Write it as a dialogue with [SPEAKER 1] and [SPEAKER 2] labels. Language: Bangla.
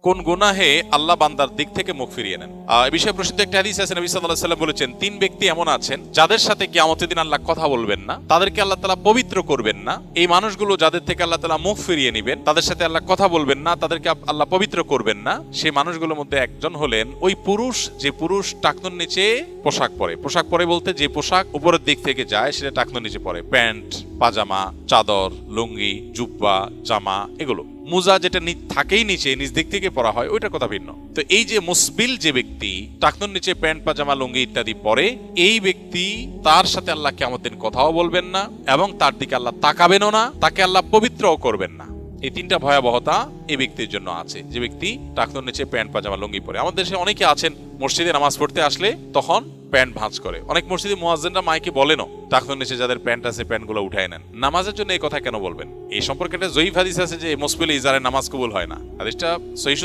[SPEAKER 1] কোন গুনাহে আল্লাহ বান্দার দিক থেকে মুখ ফিরিয়ে নেন। এই বিষয়ে প্রসিদ্ধ একটা হাদিস আছে, নবী সাল্লাল্লাহু আলাইহি ওয়াসাল্লাম বলেছেন, তিন ব্যক্তি এমন আছেন যাদের সাথে কিয়ামতের দিন আল্লাহ কথা বলবেন না, তাদেরকে আল্লাহ তাআলা পবিত্র করবেন না। এই মানুষগুলো যাদের থেকে আল্লাহ তাআলা মুখ ফিরিয়ে নেবেন, তাদের সাথে আল্লাহ কথা বলবেন না, তাদেরকে আল্লাহ পবিত্র করবেন না। সেই মানুষগুলোর মধ্যে একজন হলেন ওই পুরুষ, যে পুরুষ টাকনুর নিচে পোশাক পরে। পোশাক পরে বলতে যে পোশাক উপরের দিক থেকে যায় সেটা টাকনুর নিচে পরে, প্যান্ট, পাজামা, চাদর, লুঙ্গি, জুব্বা, জামা, এগুলো। মুজা যেটা থাকেই নিচে, নিচ দিক থেকে পরা হয়, ওইটার কথা ভিন্ন। তো এই যে মুসবিল যে ব্যক্তি টাকনুর নিচে প্যান্ট, পাজামা, লুঙ্গি ইত্যাদি পরে, এই ব্যক্তি তার সাথে আল্লাহ কিয়ামতের দিন কথাও বলবেন না এবং তার দিকে আল্লাহ তাকাবেনও না, তাকে আল্লাহ পবিত্রও করবেন না। এই তিনটা ভয়াবহতা এই ব্যক্তির জন্য আছে, যে ব্যক্তি টাকনুর নিচে প্যান্ট, পাজামা, লুঙ্গি পরে। আমাদের দেশে অনেকে আছেন মসজিদে নামাজ পড়তে আসলে তখন প্যান্ট ভাঁজ করে। অনেক মসজিদে মুয়াজ্জিনরা মাইকে বলেনও, টাকনুর নিচে যাদের প্যান্ট আছে প্যান্টগুলো উঠায় নেন। নামাজের জন্য এই কথা কেন বলবেন? এই সম্পর্কে একটা জয়ীফ হাদিস আছে যে মুসবিল ইজারে নামাজ কবুল হয় না। হাদিসটা সহিহ।